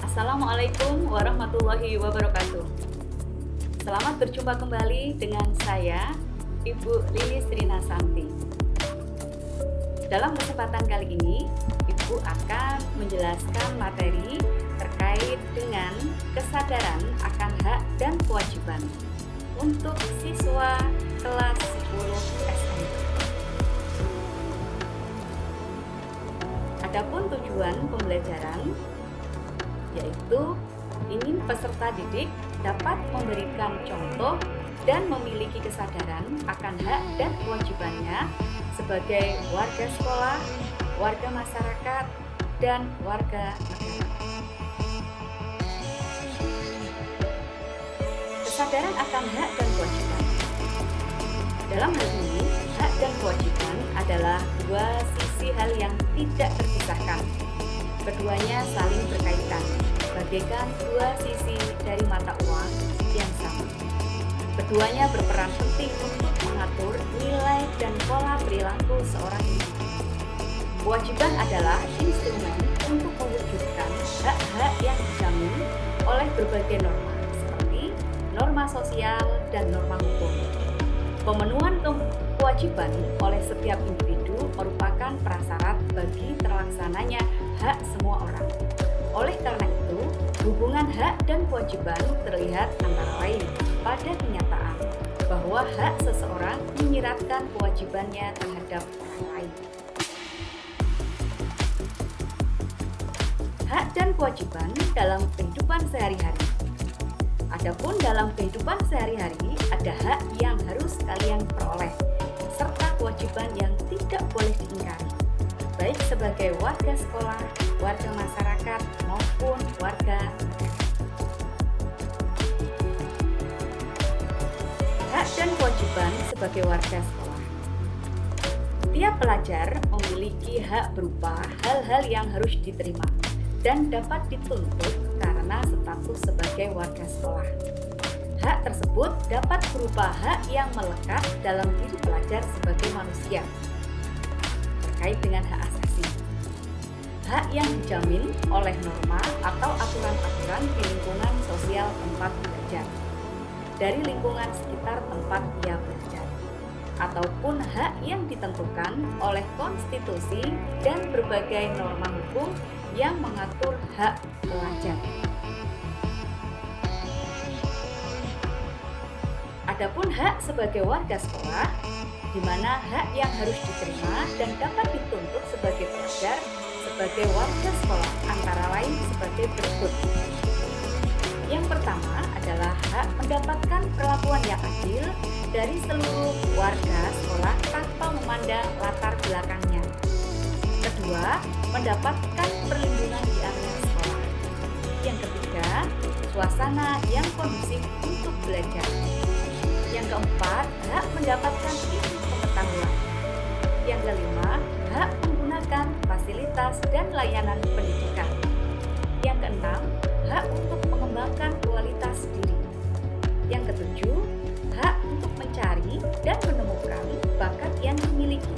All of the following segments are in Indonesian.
Assalamualaikum warahmatullahi wabarakatuh. Selamat berjumpa kembali dengan saya, Ibu Lilis Rina Santi. Dalam kesempatan kali ini, Ibu akan menjelaskan materi terkait dengan kesadaran akan hak dan kewajiban untuk siswa kelas 10 SMP. Adapun tujuan pembelajaran yaitu ingin peserta didik dapat memberikan contoh dan memiliki kesadaran akan hak dan kewajibannya sebagai warga sekolah, warga masyarakat, dan warga negara. Kesadaran akan hak dan kewajiban. Dalam hal ini, hak dan kewajiban adalah dua sisi hal yang tidak terpisahkan. Keduanya saling berkaitan, bagaikan dua sisi dari mata uang yang sama. Keduanya berperan penting untuk mengatur nilai dan pola perilaku seorang individu. Kewajiban adalah instrumen untuk mewujudkan hak-hak yang dijamin oleh berbagai norma, seperti norma sosial dan norma hukum. Pemenuhan kewajiban oleh setiap individu merupakan prasyarat bagi terlaksananya hak semua orang. Oleh karena itu, hubungan hak dan kewajiban terlihat antara lain pada kenyataan bahwa hak seseorang menyiratkan kewajibannya terhadap orang lain. Hak dan kewajiban dalam kehidupan sehari-hari. Adapun dalam kehidupan sehari-hari ada hak yang harus kalian peroleh serta kewajiban yang tidak boleh diingkari, baik sebagai warga sekolah, warga masyarakat, maupun warga negara. Hak dan kewajiban sebagai warga sekolah. Tiap pelajar memiliki hak berupa hal-hal yang harus diterima dan dapat dituntut karena status sebagai warga sekolah. Hak tersebut dapat berupa hak yang melekat dalam diri pelajar sebagai manusia, terkait dengan hak asasi. Hak yang dijamin oleh norma atau aturan-aturan di lingkungan sosial tempat belajar, dari lingkungan sekitar tempat ia belajar, ataupun hak yang ditentukan oleh konstitusi dan berbagai norma hukum yang mengatur hak pelajar. Adapun hak sebagai warga sekolah, di mana hak yang harus diterima dan dapat dituntut sebagai pelajar sebagai warga sekolah antara lain sebagai berikut. Yang pertama adalah hak mendapatkan perlakuan yang adil dari seluruh warga sekolah tanpa memandang latar belakangnya. Kedua, mendapatkan perlindungan di area sekolah. Yang ketiga, suasana yang kondusif untuk belajar. Yang keempat, hak mendapatkan ilmu pengetahuan. Yang kelima, hak menggunakan fasilitas dan layanan pendidikan. Yang keenam, hak untuk mengembangkan kualitas diri. Yang ketujuh, hak untuk mencari dan menemukan bakat yang dimiliki.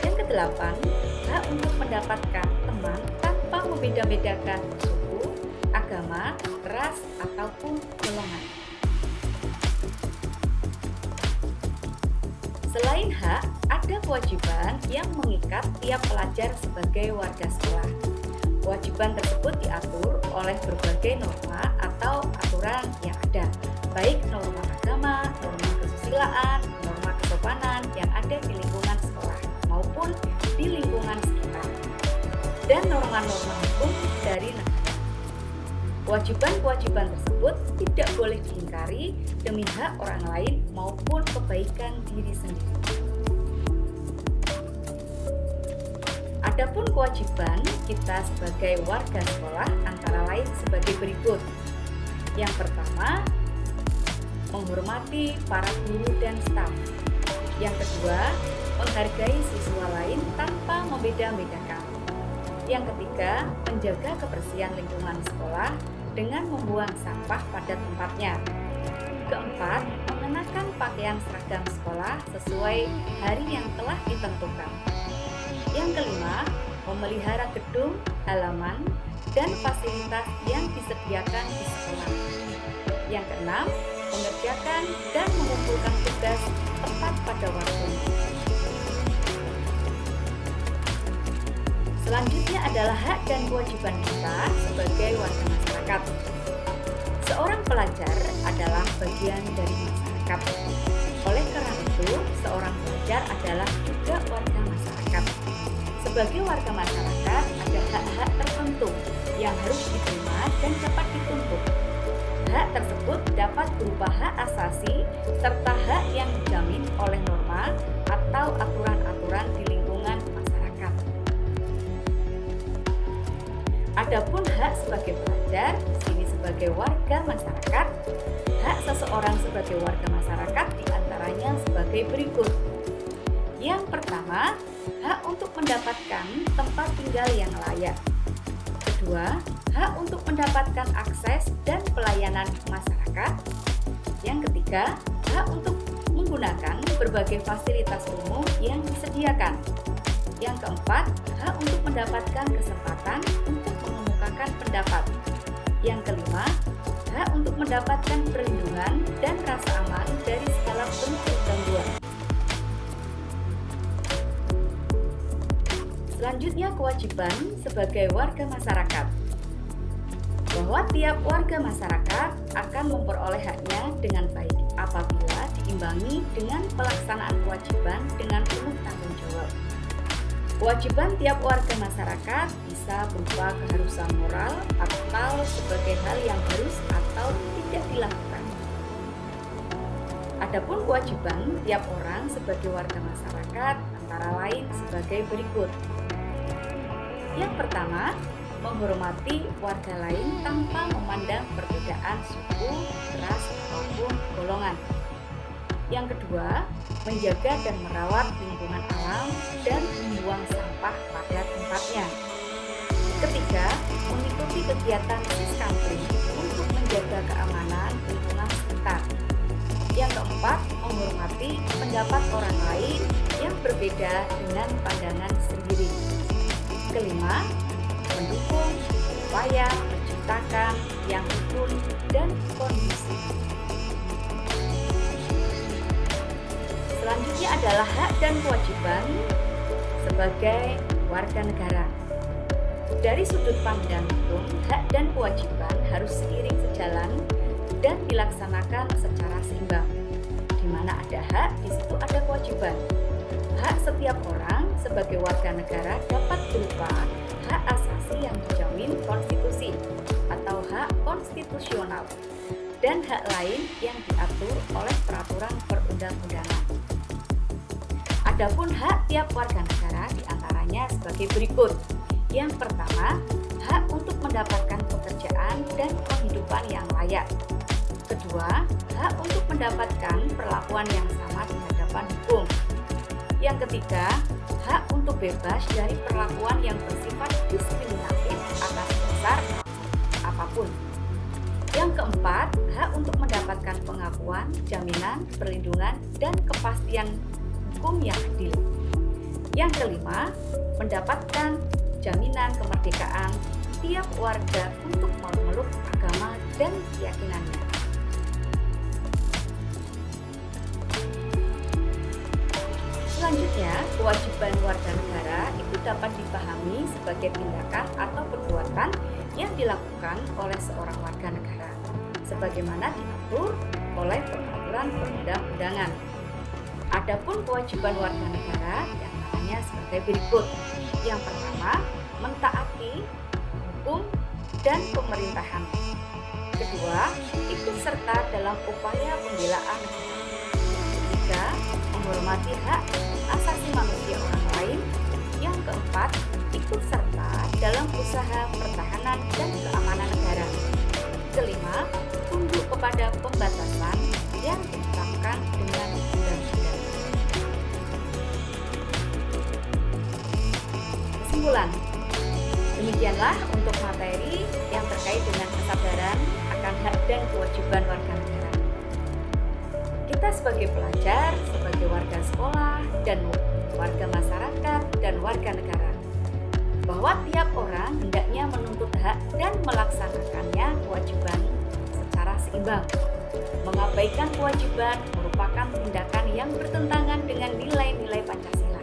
Yang kedelapan, hak untuk mendapatkan teman tanpa membeda-bedakan suku, agama, ras, ataupun golongan. Selain hak, ada kewajiban yang mengikat tiap pelajar sebagai warga sekolah. Kewajiban tersebut diatur oleh berbagai norma atau aturan yang ada, baik norma agama, norma kesusilaan, norma kesopanan yang ada di lingkungan sekolah maupun di lingkungan sekitar, dan norma-norma hukum dari negara. Kewajiban-kewajiban tersebut tidak boleh diingkari demi hak orang lain maupun kebaikan diri sendiri. Adapun kewajiban kita sebagai warga sekolah antara lain sebagai berikut. Yang pertama, menghormati para guru dan staf. Yang kedua, menghargai siswa lain tanpa membeda-bedakan. Yang ketiga, menjaga kebersihan lingkungan sekolah dengan membuang sampah pada tempatnya. Keempat, mengenakan pakaian seragam sekolah sesuai hari yang telah ditentukan. Yang kelima, memelihara gedung, halaman, dan fasilitas yang disediakan di sekolah. Yang keenam, mengerjakan dan mengumpulkan tugas tepat pada waktunya. Selanjutnya adalah hak dan kewajiban kita sebagai warga masyarakat. Seorang pelajar adalah bagian dari masyarakat. Oleh karena itu, seorang pelajar adalah juga warga masyarakat. Sebagai warga masyarakat, ada hak-hak tertentu yang harus diterima dan dapat dituntut. Hak tersebut dapat berupa hak asasi serta hak yang dijamin oleh norma atau aturan-aturan di lingkungan masyarakat. Adapun hak sebagai pelajar, sini sebagai warga masyarakat, hak seseorang sebagai warga masyarakat diantaranya sebagai berikut. Yang pertama, hak untuk mendapatkan tempat tinggal yang layak. Kedua, hak untuk mendapatkan akses dan pelayanan masyarakat. Yang ketiga, hak untuk menggunakan berbagai fasilitas umum yang disediakan. Yang keempat, hak untuk mendapatkan kesempatan untuk mengemukakan pendapat. Yang kelima, hak untuk mendapatkan perlindungan dan rasa aman dari segala bentuk gangguan. Selanjutnya, kewajiban sebagai warga masyarakat. Bahwa tiap warga masyarakat akan memperoleh haknya dengan baik apabila diimbangi dengan pelaksanaan kewajiban dengan penuh tanggung jawab. Kewajiban tiap warga masyarakat bisa berupa keharusan moral atau sebagai hal yang harus atau tidak dilakukan. Adapun kewajiban tiap orang sebagai warga masyarakat antara lain sebagai berikut. Yang pertama, menghormati warga lain tanpa memandang perbedaan suku, ras, ataupun golongan. Yang kedua, menjaga dan merawat lingkungan alam dan membuang sampah pada tempatnya. Ketiga, mengikuti kegiatan Sis-Country untuk menjaga keamanan lingkungan sekitar. Yang keempat, menghormati pendapat orang lain yang berbeda dengan pandangan sendiri. Kelima, mendukung upaya menciptakan yang rukun dan kondusif. Selanjutnya adalah hak dan kewajiban sebagai warga negara. Dari sudut pandang hukum, hak dan kewajiban harus seiring sejalan dan dilaksanakan secara seimbang. Di mana ada hak, di situ ada kewajiban. Hak setiap orang sebagai warga negara dapat berupa hak asasi yang dijamin konstitusi atau hak konstitusional dan hak lain yang diatur oleh peraturan perundang-undangan. Adapun hak tiap warga negara diantaranya sebagai berikut. Yang pertama, hak untuk mendapatkan pekerjaan dan penghidupan yang layak. Kedua, hak untuk mendapatkan perlakuan yang sama di hadapan hukum. Yang ketiga, hak untuk bebas dari perlakuan yang bersifat diskriminatif atas dasar apapun. Yang keempat, hak untuk mendapatkan pengakuan, jaminan, perlindungan, dan kepastian hukum yang adil. Yang kelima, mendapatkan jaminan kemerdekaan tiap warga untuk memeluk agama dan keyakinannya. Selanjutnya, kewajiban warga negara itu dapat dipahami sebagai tindakan atau perbuatan yang dilakukan oleh seorang warga negara, sebagaimana diatur oleh peraturan perundang-undangan. Adapun kewajiban warga negara diantaranya sebagai berikut. Yang pertama, mentaati hukum dan pemerintahan. Kedua, ikut serta dalam upaya pembelaan negara. Ketiga, menghormati hak asasi manusia orang lain. Yang keempat, ikut serta dalam usaha pertahanan dan keamanan negara. Kelima, tunduk kepada pembatasan yang ditetapkan dengan undang-undang. Kesimpulan, demikianlah untuk materi yang terkait dengan kesadaran akan hak dan kewajiban warga negara. Kita sebagai pelajar, sebagai warga sekolah, dan warga masyarakat, dan warga negara, bahwa tiap orang hendaknya menuntut hak dan melaksanakannya kewajiban secara seimbang. Mengabaikan kewajiban merupakan tindakan yang bertentangan dengan nilai-nilai Pancasila.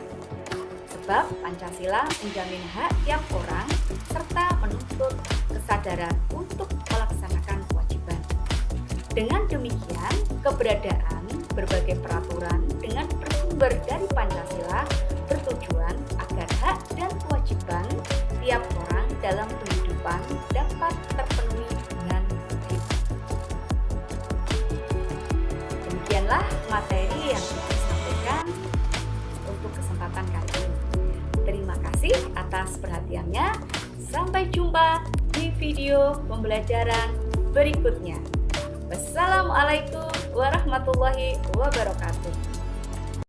Sebab Pancasila menjamin hak tiap orang serta menuntut kesadaran untuk melaksanakan kewajiban. Dengan demikian, keberadaan berbagai peraturan dengan bersumber dari Pancasila bertujuan agar hak dan kewajiban tiap orang dalam kehidupan dapat terpenuhi dengan baik. Demikianlah materi yang saya sampaikan untuk kesempatan kali ini. Terima kasih atas perhatiannya. Sampai jumpa di video pembelajaran berikutnya. Wassalamualaikum warahmatullahi wabarakatuh.